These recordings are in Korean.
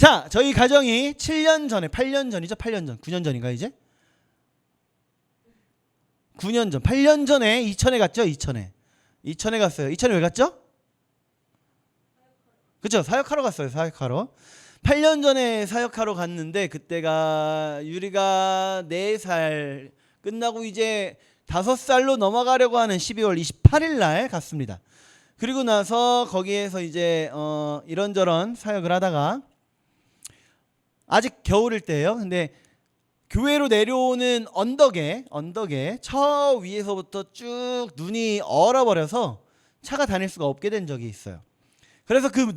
자, 저희 가정이 7년 전에 8년 전이죠. 8년 전. 9년 전인가 이제? 9년 전. 8년 전에 이천에 갔죠. 이천에 갔어요. 이천에 왜 갔죠? 그쵸? 사역하러 갔어요. 사역하러. 8년 전에 사역하러 갔는데 그때가 유리가 4살 끝나고 이제 5살로 넘어가려고 하는 12월 28일 날 갔습니다. 그리고 나서 거기에서 이제 이런저런 사역을 하다가 아직 겨울일 때예요. 근데 교회로 내려오는 언덕에 저 위에서부터 쭉 눈이 얼어버려서 차가 다닐 수가 없게 된 적이 있어요. 그래서 그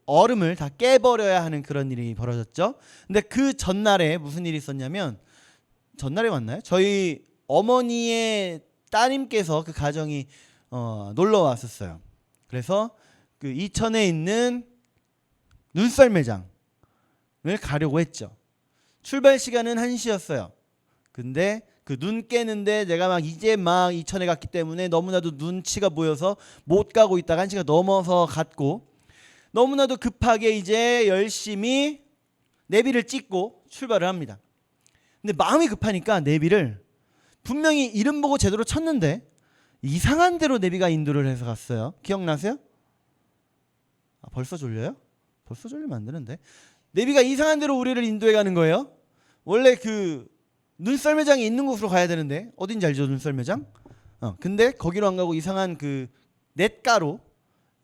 얼음을 다 깨버려야 하는 그런 일이 벌어졌죠. 근데 그 전날에 무슨 일이 있었냐면, 전날에 왔나요? 저희 어머니의 따님께서 그 가정이 놀러 왔었어요. 그래서 그 이천에 있는 눈썰 매장을 가려고 했죠. 출발 시간은 1시였어요. 근데 그 눈 깨는데 내가 이제 이천에 갔기 때문에 너무나도 눈치가 보여서 못 가고 있다가 1시가 넘어서 갔고, 너무나도 급하게 이제 열심히 내비를 찍고 출발을 합니다. 근데 마음이 급하니까 내비를 분명히 이름 보고 제대로 쳤는데 이상한 데로 내비가 인도를 해서 갔어요. 기억나세요? 벌써 졸려요? 벌써 졸리면 안 되는데. 내비가 이상한 데로 우리를 인도해 가는 거예요. 원래 그 눈썰 매장이 있는 곳으로 가야 되는데, 어딘지 알죠? 눈썰 매장? 근데 거기로 안 가고 이상한 그 냇가로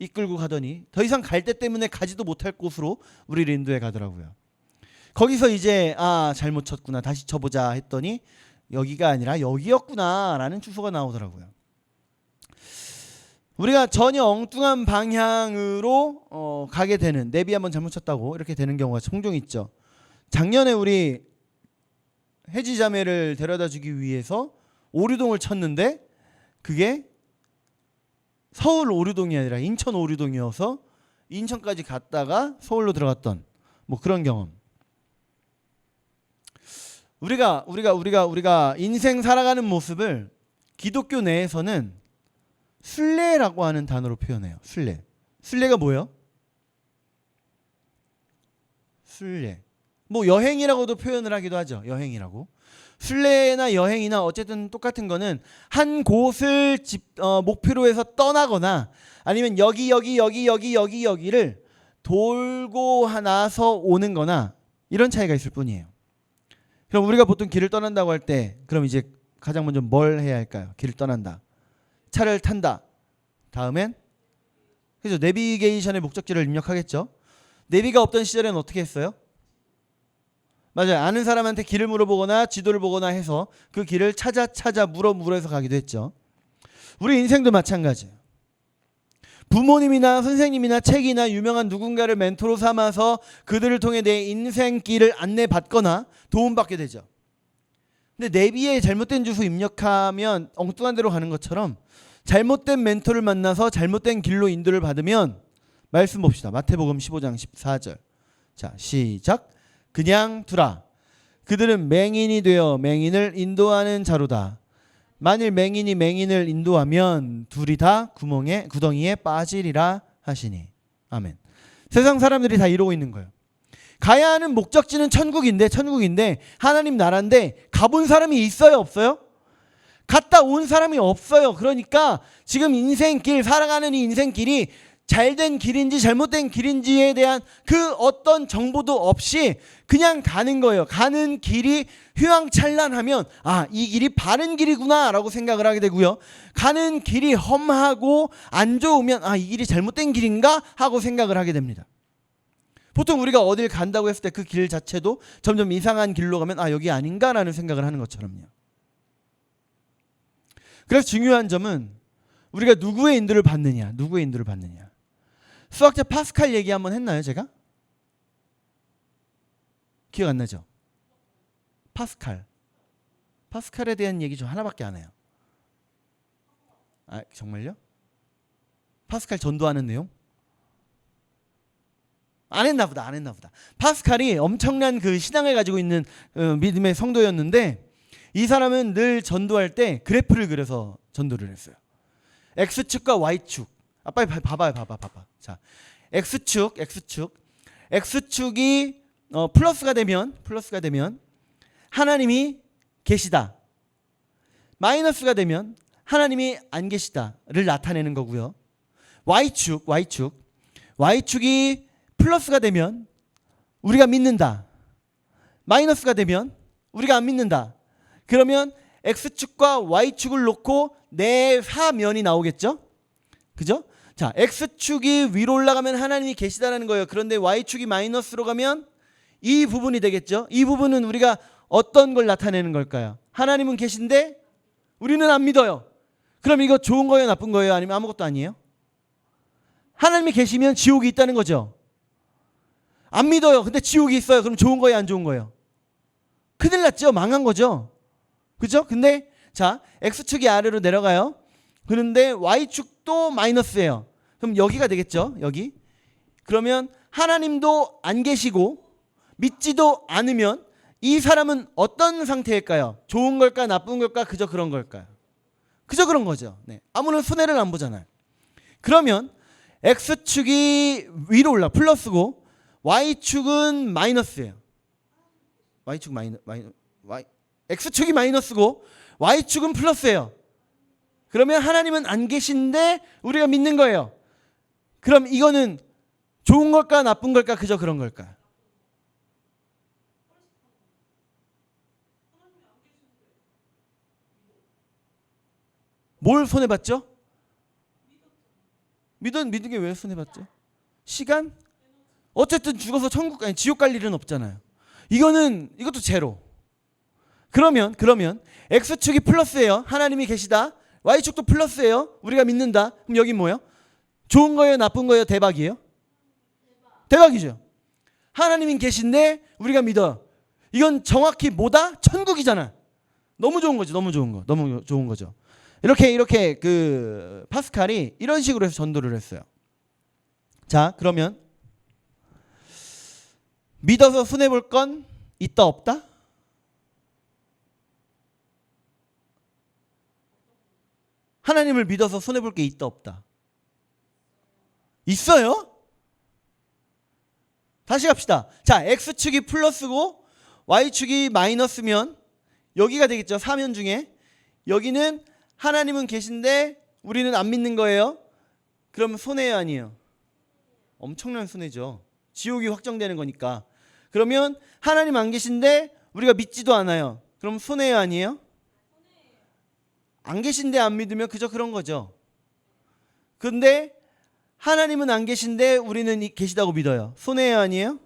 이끌고 가더니 더 이상 갈 데 때문에 가지도 못할 곳으로 우리를 인도해 가더라고요. 거기서 이제 잘못 쳤구나, 다시 쳐보자 했더니 여기가 아니라 여기였구나 라는 주소가 나오더라고요. 우리가 전혀 엉뚱한 방향으로 가게 되는, 내비 한번 잘못 쳤다고 이렇게 되는 경우가 종종 있죠. 작년에 우리 혜지 자매를 데려다 주기 위해서 오류동을 쳤는데 그게 서울 오류동이 아니라 인천 오류동이어서 인천까지 갔다가 서울로 들어갔던 뭐 그런 경험. 우리가 인생 살아가는 모습을 기독교 내에서는 순례라고 하는 단어로 표현해요. 순례. 순례가 뭐예요? 순례. 뭐 여행이라고도 표현을 하기도 하죠. 여행이라고. 순례나 여행이나 어쨌든 똑같은 거는 한 곳을 목표로 해서 떠나거나 아니면 여기를 돌고 나서 오는 거나 이런 차이가 있을 뿐이에요. 그럼 우리가 보통 길을 떠난다고 할 때 그럼 이제 가장 먼저 뭘 해야 할까요? 길을 떠난다. 차를 탄다. 다음엔 그래서 내비게이션의 목적지를 입력하겠죠. 내비가 없던 시절에는 어떻게 했어요? 맞아요. 아는 사람한테 길을 물어보거나 지도를 보거나 해서 그 길을 찾아 물어서 가기도 했죠. 우리 인생도 마찬가지예요. 부모님이나 선생님이나 책이나 유명한 누군가를 멘토로 삼아서 그들을 통해 내 인생길을 안내받거나 도움받게 되죠. 근데 내비에 잘못된 주소 입력하면 엉뚱한 데로 가는 것처럼 잘못된 멘토를 만나서 잘못된 길로 인도를 받으면, 말씀 봅시다. 마태복음 15장 14절. 자, 시작. 그냥 두라. 그들은 맹인이 되어 맹인을 인도하는 자로다. 만일 맹인이 맹인을 인도하면 둘이 다 구덩이에 빠지리라 하시니. 아멘. 세상 사람들이 다 이러고 있는 거예요. 가야 하는 목적지는 천국인데 하나님 나라인데 가본 사람이 있어요, 없어요? 갔다 온 사람이 없어요. 그러니까 지금 인생길, 살아가는 이 인생길이 잘된 길인지 잘못된 길인지에 대한 그 어떤 정보도 없이 그냥 가는 거예요. 가는 길이 휘황찬란하면 이 길이 바른 길이구나 라고 생각을 하게 되고요. 가는 길이 험하고 안 좋으면 이 길이 잘못된 길인가 하고 생각을 하게 됩니다. 보통 우리가 어딜 간다고 했을 때 그 길 자체도 점점 이상한 길로 가면 여기 아닌가라는 생각을 하는 것처럼요. 그래서 중요한 점은 우리가 누구의 인도를 받느냐. 수학자 파스칼 얘기 한번 했나요, 제가? 기억 안 나죠? 파스칼에 대한 얘기 좀 하나밖에 안 해요. 정말요? 파스칼 전도하는 내용? 안 했나 보다. 파스칼이 엄청난 그 신앙을 가지고 있는 믿음의 성도였는데, 이 사람은 늘 전도할 때 그래프를 그려서 전도를 했어요. X축과 Y축. 빨리 봐봐요. 자, X축. x축이 플러스가 되면 하나님이 계시다. 마이너스가 되면 하나님이 안 계시다를 나타내는 거고요. y축이 플러스가 되면 우리가 믿는다. 마이너스가 되면 우리가 안 믿는다. 그러면 x축과 y축을 놓고 내사면이 나오겠죠? 그죠? 자, x축이 위로 올라가면 하나님이 계시다라는 거예요. 그런데 y축이 마이너스로 가면 이 부분이 되겠죠? 이 부분은 우리가 어떤 걸 나타내는 걸까요? 하나님은 계신데 우리는 안 믿어요. 그럼 이거 좋은 거예요, 나쁜 거예요? 아니면 아무것도 아니에요? 하나님이 계시면 지옥이 있다는 거죠. 안 믿어요. 근데 지옥이 있어요. 그럼 좋은 거예요, 안 좋은 거예요? 큰일 났죠. 망한 거죠. 그죠? 근데 자, x축이 아래로 내려가요. 그런데 y축도 마이너스예요. 그럼 여기가 되겠죠. 여기. 그러면 하나님도 안 계시고 믿지도 않으면 이 사람은 어떤 상태일까요? 좋은 걸까, 나쁜 걸까, 그저 그런 걸까요? 그저 그런 거죠. 네. 아무런 손해를 안 보잖아요. 그러면 x축이 위로 올라 플러스고 y축은 마이너스예요. x축이 마이너스고 y축은 플러스예요. 그러면 하나님은 안 계신데 우리가 믿는 거예요. 그럼 이거는 좋은 걸까, 나쁜 걸까, 그저 그런 걸까? 뭘 손해봤죠? 믿은 게 왜 손해봤죠? 시간? 어쨌든 죽어서 천국 아니 지옥 갈 일은 없잖아요. 이것도 제로. 그러면 x축이 플러스예요. 하나님이 계시다. y축도 플러스예요. 우리가 믿는다. 그럼 여기 뭐예요? 좋은 거예요, 나쁜 거예요, 대박이에요? 대박이죠. 하나님이 계신데 우리가 믿어요. 이건 정확히 뭐다? 천국이잖아. 너무 좋은 거죠. 너무 좋은 거죠. 이렇게 그 파스칼이 이런 식으로 해서 전도를 했어요. 자, 그러면 믿어서 손해 볼 건 있다 없다? 하나님을 믿어서 손해 볼 게 있다 없다? 있어요? 다시 갑시다. 자, x축이 플러스고 y축이 마이너스면 여기가 되겠죠. 사면 중에 여기는 하나님은 계신데 우리는 안 믿는 거예요. 그러면 손해예요, 아니에요? 엄청난 손해죠. 지옥이 확정되는 거니까. 그러면 하나님 안 계신데 우리가 믿지도 않아요. 그럼 손해예요, 아니에요? 안 계신데 안 믿으면 그저 그런 거죠. 근데 하나님은 안 계신데 우리는 계시다고 믿어요. 손해예요, 아니에요?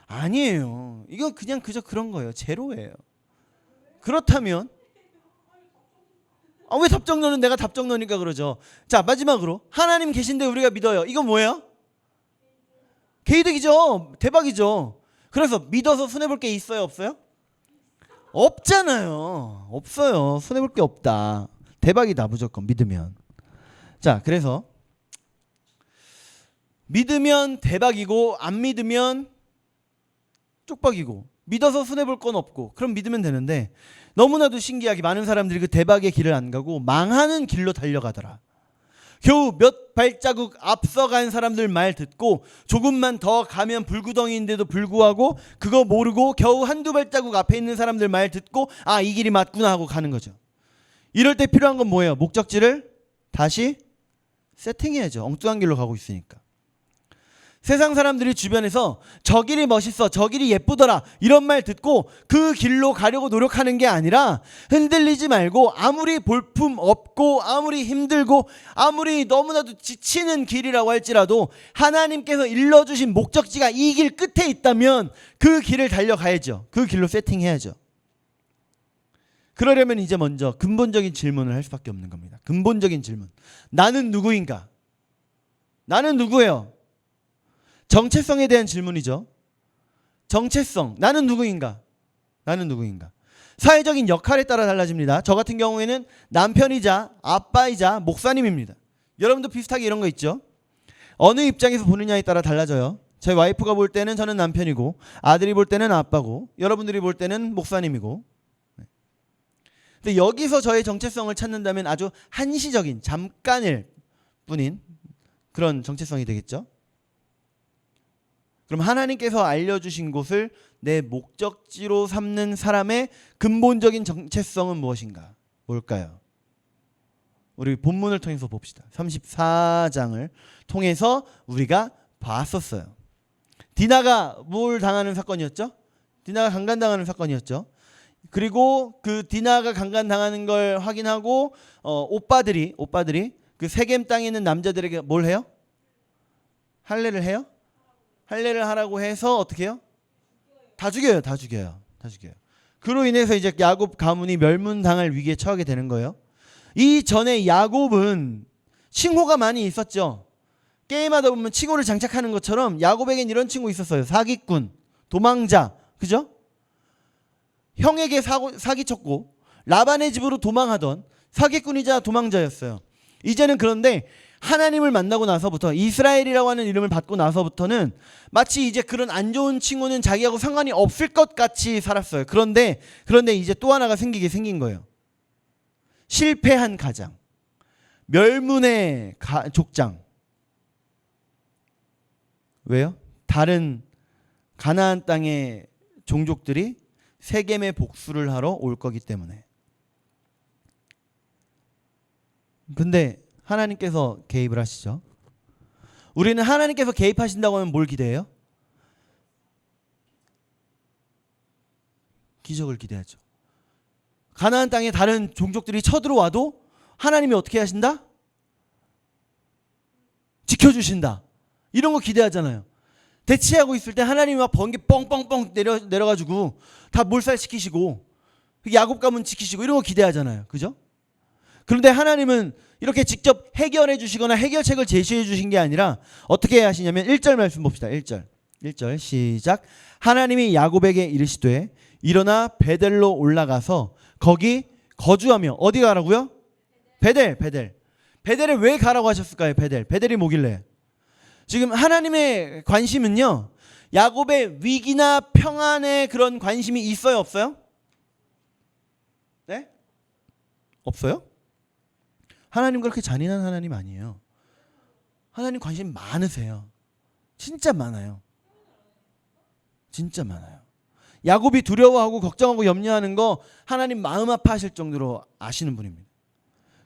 아니에요. 이거 그냥 그저 그런 거예요. 제로예요. 그렇다면 왜 답정론은 내가 답정론이니까 그러죠. 자, 마지막으로 하나님 계신데 우리가 믿어요. 이건 뭐예요? 개이득이죠. 대박이죠. 그래서 믿어서 손해볼 게 있어요, 없어요? 없잖아요. 없어요. 손해볼 게 없다. 대박이다, 무조건 믿으면. 자, 그래서 믿으면 대박이고 안 믿으면 쪽박이고, 믿어서 손해볼 건 없고, 그럼 믿으면 되는데 너무나도 신기하게 많은 사람들이 그 대박의 길을 안 가고 망하는 길로 달려가더라. 겨우 몇 발자국 앞서간 사람들 말 듣고 조금만 더 가면 불구덩이인데도 불구하고 그거 모르고 겨우 한두 발자국 앞에 있는 사람들 말 듣고 이 길이 맞구나 하고 가는 거죠. 이럴 때 필요한 건 뭐예요? 목적지를 다시 세팅해야죠. 엉뚱한 길로 가고 있으니까. 세상 사람들이 주변에서 저 길이 멋있어, 저 길이 예쁘더라 이런 말 듣고 그 길로 가려고 노력하는 게 아니라 흔들리지 말고 아무리 볼품 없고 아무리 힘들고 아무리 너무나도 지치는 길이라고 할지라도 하나님께서 일러주신 목적지가 이 길 끝에 있다면 그 길을 달려가야죠. 그 길로 세팅해야죠. 그러려면 이제 먼저 근본적인 질문을 할 수밖에 없는 겁니다. 근본적인 질문. 나는 누구인가? 나는 누구예요? 정체성에 대한 질문이죠. 정체성. 나는 누구인가? 나는 누구인가? 사회적인 역할에 따라 달라집니다. 저 같은 경우에는 남편이자 아빠이자 목사님입니다. 여러분도 비슷하게 이런 거 있죠? 어느 입장에서 보느냐에 따라 달라져요. 제 와이프가 볼 때는 저는 남편이고 아들이 볼 때는 아빠고 여러분들이 볼 때는 목사님이고. 근데 여기서 저의 정체성을 찾는다면 아주 한시적인 잠깐일 뿐인 그런 정체성이 되겠죠. 그럼 하나님께서 알려주신 곳을 내 목적지로 삼는 사람의 근본적인 정체성은 무엇인가? 뭘까요? 우리 본문을 통해서 봅시다. 34장을 통해서 우리가 봤었어요. 디나가 뭘 당하는 사건이었죠? 디나가 강간당하는 사건이었죠. 그리고 그 디나가 강간당하는 걸 확인하고 오빠들이 그 세겜 땅에 있는 남자들에게 뭘 해요? 할례를 해요? 할례를 하라고 해서 어떻게 해요? 다 죽여요. 그로 인해서 이제 야곱 가문이 멸문당할 위기에 처하게 되는 거예요. 이 전에 야곱은 칭호가 많이 있었죠. 게임하다 보면 칭호를 장착하는 것처럼 야곱에겐 이런 칭호 있었어요. 사기꾼, 도망자, 그죠? 형에게 사기쳤고 라반의 집으로 도망하던 사기꾼이자 도망자였어요. 이제는 그런데 하나님을 만나고 나서부터 이스라엘이라고 하는 이름을 받고 나서부터는 마치 이제 그런 안 좋은 칭호는 자기하고 상관이 없을 것 같이 살았어요. 그런데 이제 또 하나가 생긴 거예요. 실패한 가장, 멸문의 족장. 왜요? 다른 가나안 땅의 종족들이 세겜의 복수를 하러 올 거기 때문에. 근데 하나님께서 개입을 하시죠. 우리는 하나님께서 개입하신다고 하면 뭘 기대해요? 기적을 기대하죠. 가나안 땅에 다른 종족들이 쳐들어와도 하나님이 어떻게 하신다? 지켜주신다. 이런 거 기대하잖아요. 대치하고 있을 때 하나님이 막 번개 뻥뻥뻥 내려가지고 다 몰살시키시고 야곱 가문 지키시고 이런 거 기대하잖아요. 그죠? 그런데 하나님은 이렇게 직접 해결해 주시거나 해결책을 제시해 주신 게 아니라 어떻게 하시냐면 1절 말씀 봅시다. 1절 시작. 하나님이 야곱에게 이르시되 일어나 베델로 올라가서 거기 거주하며. 어디 가라고요? 베델. 베델에 왜 가라고 하셨을까요? 베델이 뭐길래? 지금 하나님의 관심은요, 야곱의 위기나 평안에 그런 관심이 있어요, 없어요? 네? 없어요? 하나님 그렇게 잔인한 하나님 아니에요. 하나님 관심 많으세요. 진짜 많아요. 야곱이 두려워하고 걱정하고 염려하는 거 하나님 마음 아파하실 정도로 아시는 분입니다.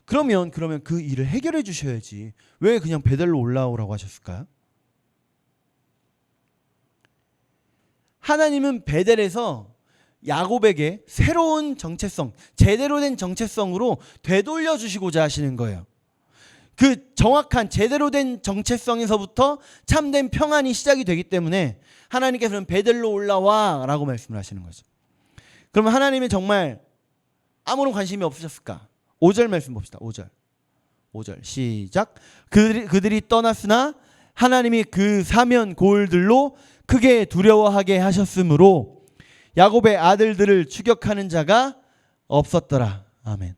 그러면 그 일을 해결해 주셔야지 왜 그냥 베델로 올라오라고 하셨을까요? 하나님은 베델에서 야곱에게 새로운 정체성, 제대로 된 정체성으로 되돌려 주시고자 하시는 거예요. 그 정확한 제대로 된 정체성에서부터 참된 평안이 시작이 되기 때문에 하나님께서는 베델로 올라와 라고 말씀을 하시는 거죠. 그러면 하나님이 정말 아무런 관심이 없으셨을까? 5절 말씀 봅시다. 5절 시작. 그들이 떠났으나 하나님이 그 사면 고을들로 크게 두려워하게 하셨으므로 야곱의 아들들을 추격하는 자가 없었더라. 아멘.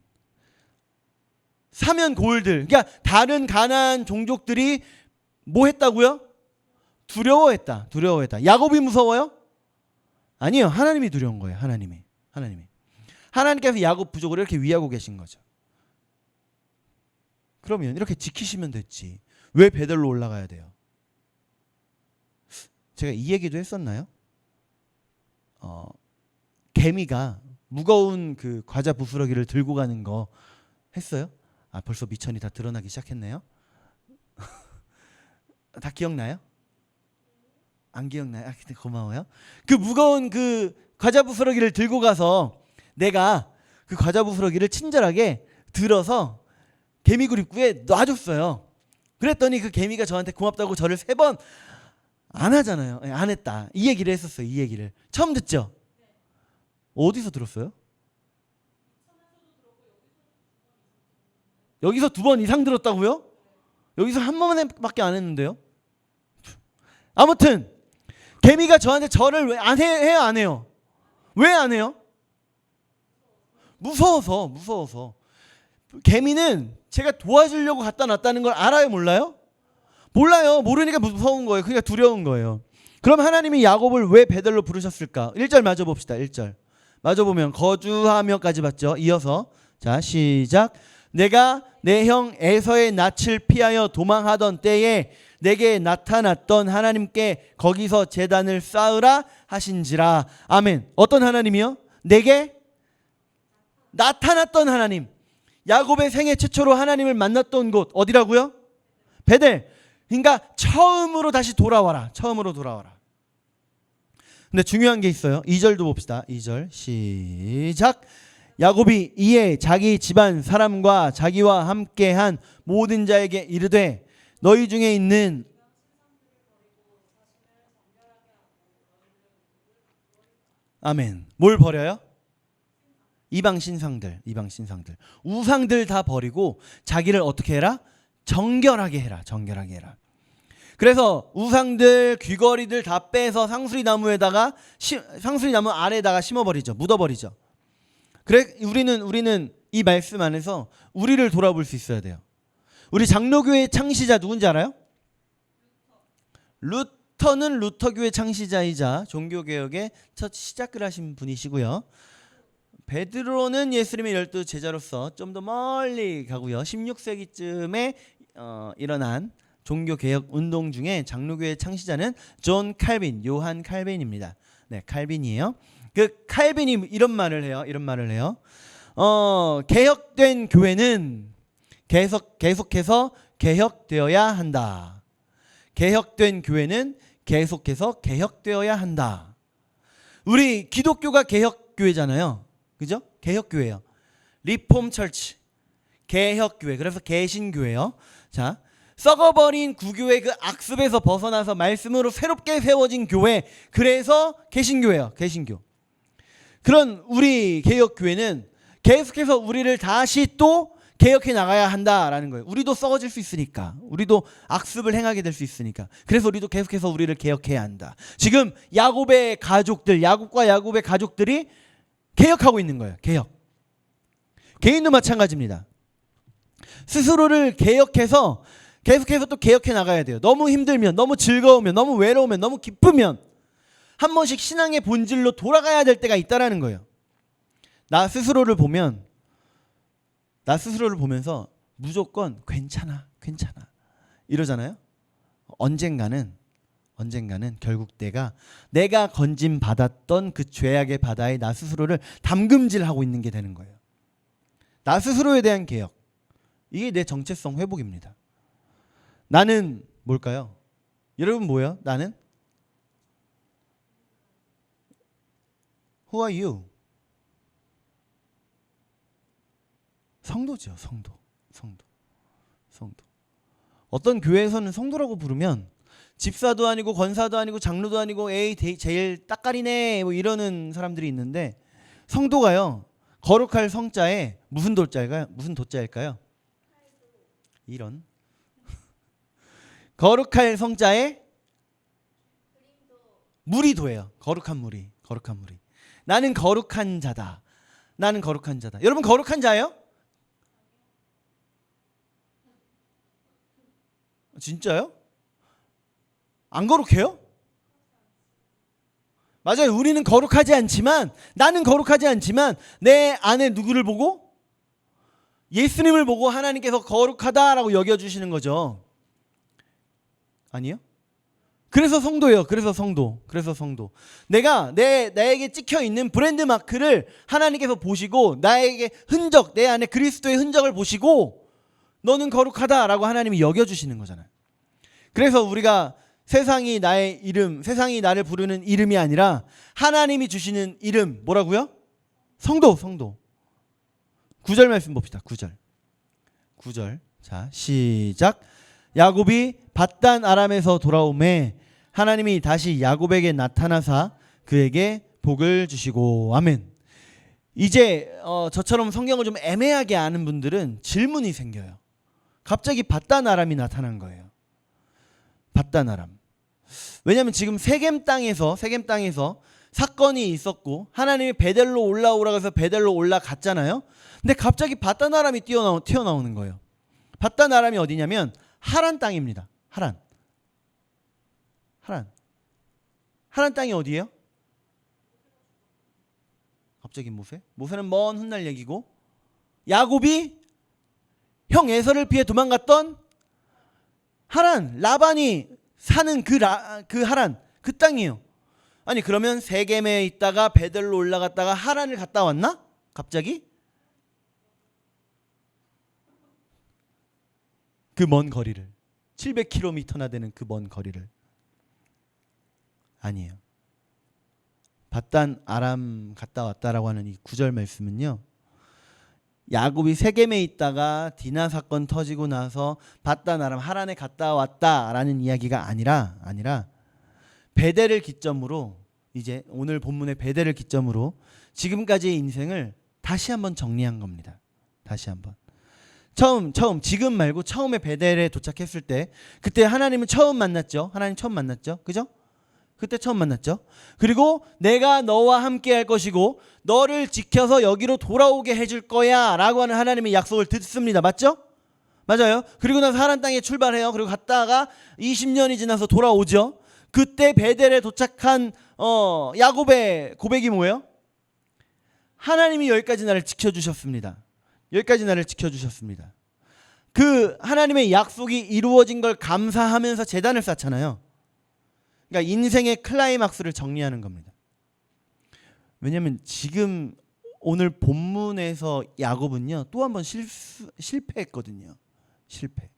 사면 고을들, 그러니까 다른 가나안 종족들이 뭐 했다고요? 두려워했다. 야곱이 무서워요? 아니요. 하나님이 두려운 거예요. 하나님께서 야곱 부족을 이렇게 위하고 계신 거죠. 그러면 이렇게 지키시면 됐지. 왜 베델로 올라가야 돼요? 제가 이 얘기도 했었나요? 개미가 무거운 그 과자 부스러기를 들고 가는 거 했어요? 벌써 미천이 다 드러나기 시작했네요. 다 기억나요? 안 기억나요? 근데 고마워요. 그 무거운 그 과자 부스러기를 들고 가서 내가 그 과자 부스러기를 친절하게 들어서 개미굴 입구에 놔줬어요. 그랬더니 그 개미가 저한테 고맙다고 저를 3번 안 하잖아요. 안 했다. 이 얘기를 했었어요. 이 얘기를. 처음 듣죠? 어디서 들었어요? 여기서 2번 이상 들었다고요? 여기서 한 번밖에 안 했는데요. 아무튼 개미가 저한테 절을 왜 안 해요? 안 해요? 왜 안 해요? 무서워서. 개미는 제가 도와주려고 갖다 놨다는 걸 알아요? 몰라요? 몰라요. 모르니까 무서운 거예요. 그러니까 두려운 거예요. 그럼 하나님이 야곱을 왜 베델로 부르셨을까? 1절 마저 봅시다. 1절 마저 보면 거주하며까지 봤죠. 이어서 자 시작. 내가 내 형 에서의 낯을 피하여 도망하던 때에 내게 나타났던 하나님께 거기서 제단을 쌓으라 하신지라. 아멘. 어떤 하나님이요? 내게 나타났던 하나님. 야곱의 생애 최초로 하나님을 만났던 곳 어디라고요? 베델. 그러니까 처음으로 다시 돌아와라. 처음으로 돌아와라. 근데 중요한 게 있어요. 2절도 봅시다. 2절 시작. 야곱이 이에 자기 집안 사람과 자기와 함께한 모든 자에게 이르되 너희 중에 있는 아멘. 뭘 버려요? 이방 신상들. 우상들 다 버리고 자기를 어떻게 해라? 정결하게 해라. 정결하게 해라. 그래서 우상들, 귀걸이들 다 빼서 상수리나무 아래에다가 심어버리죠. 묻어버리죠. 그래 우리는 이 말씀 안에서 우리를 돌아볼 수 있어야 돼요. 우리 장로교회 창시자 누군지 알아요? 루터는 루터교회 창시자이자 종교개혁의 첫 시작을 하신 분이시고요. 베드로는 예수님의 12 제자로서 좀 더 멀리 가고요. 16세기쯤에 일어난 종교개혁 운동 중에 장로교회 창시자는 존 칼빈, 요한 칼빈입니다. 네, 칼빈이에요. 그 칼빈이 이런 말을 해요. 개혁된 교회는 계속해서 개혁되어야 한다. 개혁된 교회는 계속해서 개혁되어야 한다. 우리 기독교가 개혁교회잖아요. 그죠? 개혁교회요. 리폼 철치. 개혁교회. 그래서 개신교회요. 자, 썩어버린 구교의 그 악습에서 벗어나서 말씀으로 새롭게 세워진 교회. 그래서 개신교회요. 개신교. 그런 우리 개혁교회는 계속해서 우리를 다시 또 개혁해 나가야 한다라는 거예요. 우리도 썩어질 수 있으니까. 우리도 악습을 행하게 될 수 있으니까. 그래서 우리도 계속해서 우리를 개혁해야 한다. 지금 야곱의 가족들, 야곱과 야곱의 가족들이 개혁하고 있는 거예요. 개혁. 개인도 마찬가지입니다. 스스로를 개혁해서 계속해서 또 개혁해 나가야 돼요. 너무 힘들면, 너무 즐거우면, 너무 외로우면, 너무 기쁘면 한 번씩 신앙의 본질로 돌아가야 될 때가 있다라는 거예요. 나 스스로를 보면서 무조건 괜찮아 이러잖아요. 언젠가는 결국 내가 건짐 받았던 그 죄악의 바다에 나 스스로를 담금질하고 있는 게 되는 거예요. 나 스스로에 대한 개혁. 이게 내 정체성 회복입니다. 나는 뭘까요? 여러분 뭐예요? 나는 Who are you? 성도죠. 성도. 어떤 교회에서는 성도라고 부르면 집사도 아니고 권사도 아니고 장로도 아니고 에이 제일 따까리네 뭐 이러는 사람들이 있는데 성도가요. 거룩할 성자에 무슨 도자일까요? 이런 거룩할 성자에 물이 도예요. 거룩한 물이. 나는 거룩한 자다. 여러분 거룩한 자예요? 진짜요? 안 거룩해요? 맞아요. 우리는 거룩하지 않지만 나는 거룩하지 않지만 내 안에 누구를 보고? 예수님을 보고 하나님께서 거룩하다라고 여겨주시는 거죠. 아니요? 그래서 성도예요. 그래서 성도. 내가 나에게 찍혀 있는 브랜드 마크를 하나님께서 보시고 나에게 흔적, 내 안에 그리스도의 흔적을 보시고 너는 거룩하다라고 하나님이 여겨주시는 거잖아요. 그래서 우리가 세상이 나를 부르는 이름이 아니라 하나님이 주시는 이름 뭐라고요? 성도. 9절 말씀 봅시다. 9절. 자, 시작. 야곱이 밧단 아람에서 돌아오매 하나님이 다시 야곱에게 나타나사 그에게 복을 주시고. 아멘. 이제 저처럼 성경을 좀 애매하게 아는 분들은 질문이 생겨요. 갑자기 밧단 아람이 나타난 거예요. 밧단 아람. 왜냐하면 지금 세겜 땅에서 사건이 있었고 하나님이 베델로 올라오라고 해서 베델로 올라갔잖아요. 근데 갑자기 밧단 아람이 튀어나오는 거예요. 밧단 아람이 어디냐면 하란 땅입니다. 하란 땅이 어디예요? 갑자기 모세는 먼 훗날 얘기고 야곱이 형 에서를 피해 도망갔던 하란, 라반이 사는 그 하란, 그 땅이에요. 아니 그러면 세겜에 있다가 베델로 올라갔다가 하란을 갔다 왔나? 갑자기? 그 먼 거리를 700km나 되는 그 먼 거리를 아니에요. 밧단 아람 갔다 왔다라고 하는 이 구절 말씀은요, 야곱이 세겜에 있다가 디나 사건 터지고 나서 밧단 아람 하란에 갔다 왔다라는 이야기가 아니라 베델을 기점으로, 이제 오늘 본문의 베델을 기점으로 지금까지의 인생을 다시 한번 정리한 겁니다. 다시 한번. 처음 지금 말고 처음에 베델에 도착했을 때, 그때 하나님은 처음 만났죠. 하나님 처음 만났죠. 그죠? 그때 처음 만났죠. 그리고 내가 너와 함께 할 것이고 너를 지켜서 여기로 돌아오게 해줄 거야 라고 하는 하나님의 약속을 듣습니다. 맞죠? 맞아요. 그리고 나서 하란 땅에 출발해요. 그리고 갔다가 20년이 지나서 돌아오죠. 그때 베델에 도착한 야곱의 고백이 뭐예요? 하나님이 여기까지 나를 지켜주셨습니다. 여기까지 나를 지켜주셨습니다. 그 하나님의 약속이 이루어진 걸 감사하면서 제단을 쌓잖아요. 그러니까 인생의 클라이막스를 정리하는 겁니다. 왜냐하면 지금 오늘 본문에서 야곱은요 또 한 번 실패했거든요. 실패.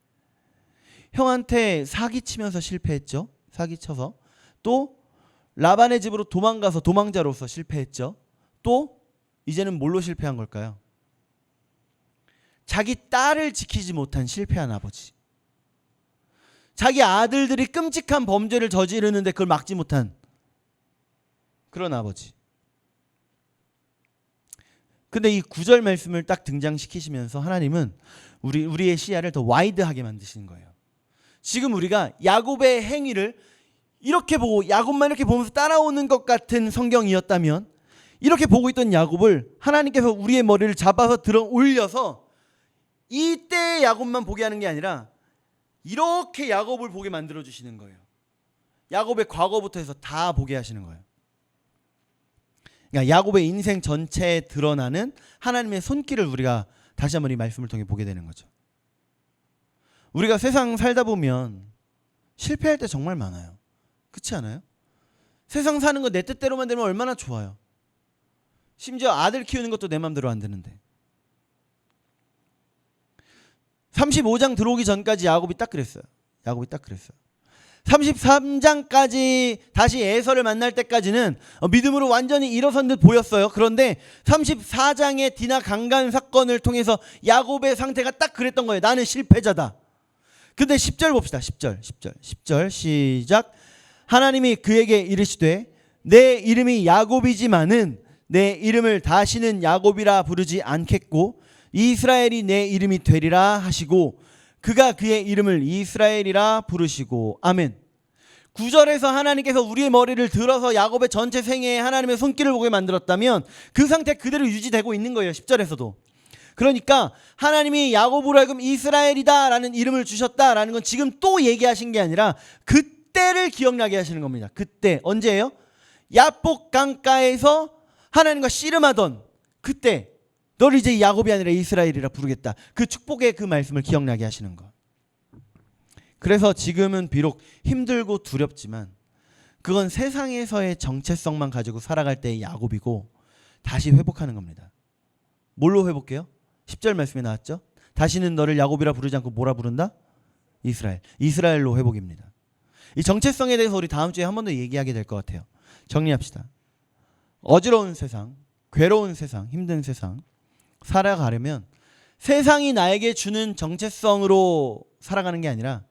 형한테 사기치면서 실패했죠. 사기쳐서. 또 라반의 집으로 도망가서 도망자로서 실패했죠. 또 이제는 뭘로 실패한 걸까요? 자기 딸을 지키지 못한 실패한 아버지. 자기 아들들이 끔찍한 범죄를 저지르는데 그걸 막지 못한 그런 아버지. 근데 이 구절 말씀을 딱 등장시키시면서 하나님은 우리의 시야를 더 와이드하게 만드시는 거예요. 지금 우리가 야곱의 행위를 이렇게 보고 야곱만 이렇게 보면서 따라오는 것 같은 성경이었다면, 이렇게 보고 있던 야곱을 하나님께서 우리의 머리를 잡아서 들어 올려서 이때의 야곱만 보게 하는 게 아니라 이렇게 야곱을 보게 만들어 주시는 거예요. 야곱의 과거부터 해서 다 보게 하시는 거예요. 그러니까 야곱의 인생 전체에 드러나는 하나님의 손길을 우리가 다시 한번 이 말씀을 통해 보게 되는 거죠. 우리가 세상 살다 보면 실패할 때 정말 많아요. 그렇지 않아요? 세상 사는 거 내 뜻대로만 되면 얼마나 좋아요. 심지어 아들 키우는 것도 내 맘대로 안 되는데. 35장 들어오기 전까지 야곱이 딱 그랬어요. 33장까지 다시 에서를 만날 때까지는 믿음으로 완전히 일어선 듯 보였어요. 그런데 34장의 디나 강간 사건을 통해서 야곱의 상태가 딱 그랬던 거예요. 나는 실패자다. 근데 10절 봅시다. 10절 시작. 하나님이 그에게 이르시되 내 이름이 야곱이지만은 내 이름을 다시는 야곱이라 부르지 않겠고 이스라엘이 내 이름이 되리라 하시고 그가 그의 이름을 이스라엘이라 부르시고. 아멘. 9절에서 하나님께서 우리의 머리를 들어서 야곱의 전체 생애에 하나님의 손길을 보게 만들었다면 그 상태 그대로 유지되고 있는 거예요. 10절에서도. 그러니까 하나님이 야곱으로 하여금 이스라엘이다 라는 이름을 주셨다라는 건 지금 또 얘기하신 게 아니라 그때를 기억나게 하시는 겁니다. 그때. 언제예요? 야복 강가에서 하나님과 씨름하던 그때 너를 이제 야곱이 아니라 이스라엘이라 부르겠다. 그 축복의 그 말씀을 기억나게 하시는 것. 그래서 지금은 비록 힘들고 두렵지만 그건 세상에서의 정체성만 가지고 살아갈 때의 야곱이고 다시 회복하는 겁니다. 뭘로 회복해요? 10절 말씀에 나왔죠. 다시는 너를 야곱이라 부르지 않고 뭐라 부른다? 이스라엘. 이스라엘로 회복입니다. 이 정체성에 대해서 우리 다음 주에 한 번 더 얘기하게 될 것 같아요. 정리합시다. 어지러운 세상, 괴로운 세상, 힘든 세상 살아가려면 세상이 나에게 주는 정체성으로 살아가는 게 아니라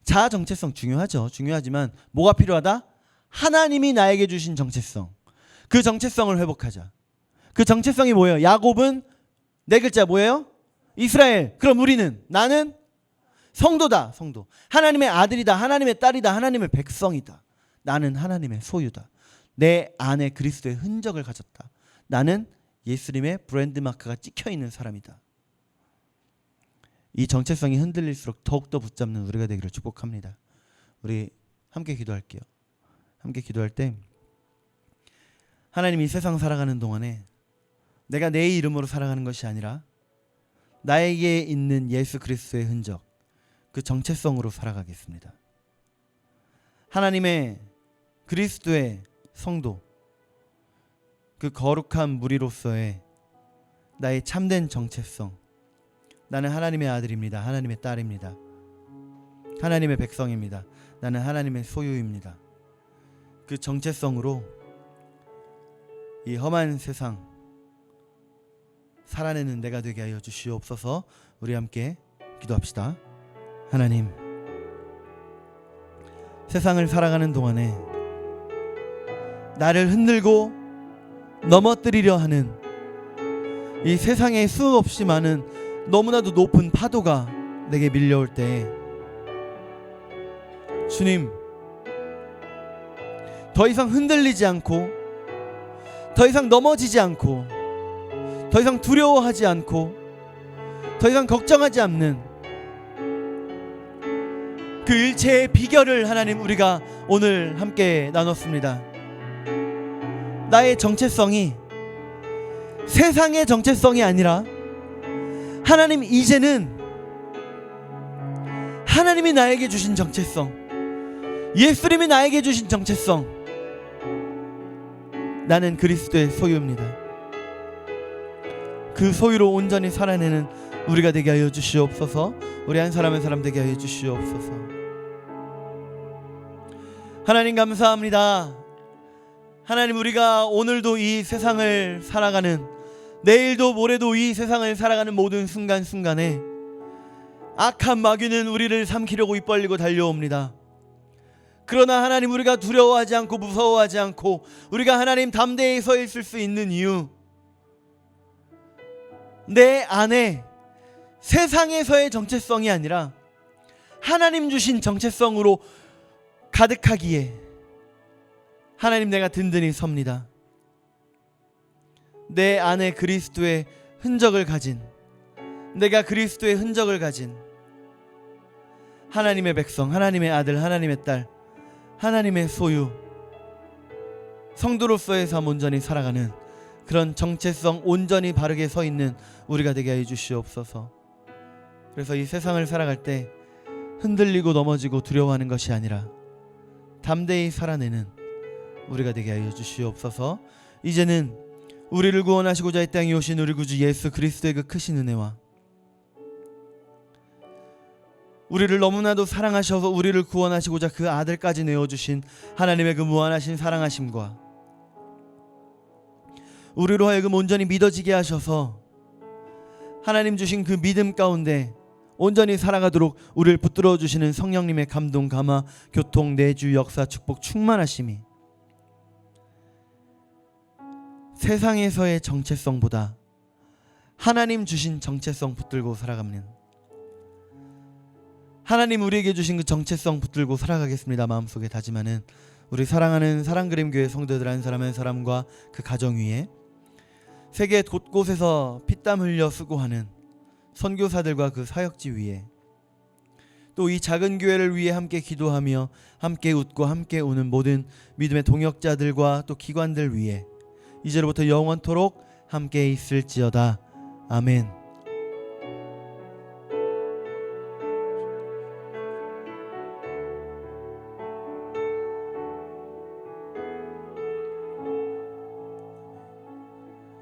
자아 정체성 중요하죠. 중요하지만 뭐가 필요하다? 하나님이 나에게 주신 정체성. 그 정체성을 회복하자. 그 정체성이 뭐예요? 야곱은 네 글자 뭐예요? 이스라엘. 그럼 우리는, 나는 성도다. 성도. 하나님의 아들이다. 하나님의 딸이다. 하나님의 백성이다. 나는 하나님의 소유다. 내 안에 그리스도의 흔적을 가졌다. 나는 예수님의 브랜드 마크가 찍혀있는 사람이다. 이 정체성이 흔들릴수록 더욱더 붙잡는 우리가 되기를 축복합니다. 우리 함께 기도할게요. 함께 기도할 때 하나님이 세상 살아가는 동안에 내가 내 이름으로 살아가는 것이 아니라 나에게 있는 예수 그리스도의 흔적, 그 정체성으로 살아가겠습니다. 하나님의 그리스도의 성도, 그 거룩한 무리로서의 나의 참된 정체성, 나는 하나님의 아들입니다. 하나님의 딸입니다. 하나님의 백성입니다. 나는 하나님의 소유입니다. 그 정체성으로 이 험한 세상 살아내는 내가 되게 하여 주시옵소서. 우리 함께 기도합시다. 하나님, 세상을 살아가는 동안에 나를 흔들고 넘어뜨리려 하는 이 세상에 수없이 많은 너무나도 높은 파도가 내게 밀려올 때 주님, 더 이상 흔들리지 않고 더 이상 넘어지지 않고 더 이상 두려워하지 않고 더 이상 걱정하지 않는 그 일체의 비결을 하나님 우리가 오늘 함께 나눴습니다. 나의 정체성이 세상의 정체성이 아니라 하나님, 이제는 하나님이 나에게 주신 정체성, 예수님이 나에게 주신 정체성, 나는 그리스도의 소유입니다. 그 소유로 온전히 살아내는 우리가 되게 하여 주시옵소서. 우리 한 사람 한 사람 되게 하여 주시옵소서. 하나님 감사합니다. 하나님, 우리가 오늘도 이 세상을 살아가는, 내일도 모레도 이 세상을 살아가는 모든 순간순간에 악한 마귀는 우리를 삼키려고 입 벌리고 달려옵니다. 그러나 하나님, 우리가 두려워하지 않고 무서워하지 않고 우리가 하나님 담대히 서 있을 수 있는 이유, 내 안에 세상에서의 정체성이 아니라 하나님 주신 정체성으로 가득하기에 하나님, 내가 든든히 섭니다. 내 안에 그리스도의 흔적을 가진, 내가 그리스도의 흔적을 가진 하나님의 백성, 하나님의 아들, 하나님의 딸, 하나님의 소유, 성도로서의 삶 온전히 살아가는 그런 정체성 온전히 바르게 서 있는 우리가 되게 해 주시옵소서. 그래서 이 세상을 살아갈 때 흔들리고 넘어지고 두려워하는 것이 아니라 담대히 살아내는 우리가 되게 하여 주시옵소서. 이제는 우리를 구원하시고자 이 땅에 오신 우리 구주 예수 그리스도의 그 크신 은혜와 우리를 너무나도 사랑하셔서 우리를 구원하시고자 그 아들까지 내어주신 하나님의 그 무한하신 사랑하심과 우리로 하여금 온전히 믿어지게 하셔서 하나님 주신 그 믿음 가운데 온전히 살아가도록 우리를 붙들어 주시는 성령님의 감동, 감화, 교통, 내주, 역사, 축복, 충만하심이 세상에서의 정체성보다 하나님 주신 정체성 붙들고 살아가는, 하나님 우리에게 주신 그 정체성 붙들고 살아가겠습니다. 마음속에 다짐하는 우리 사랑하는 사랑그림교회 성도들 한 사람 한 사람과 그 가정 위에 세계 곳곳에서 피땀 흘려 수고하는 선교사들과 그 사역지 위에 또 이 작은 교회를 위해 함께 기도하며 함께 웃고 함께 우는 모든 믿음의 동역자들과 또 기관들 위에 이제로부터 영원토록 함께 있을지어다. 아멘.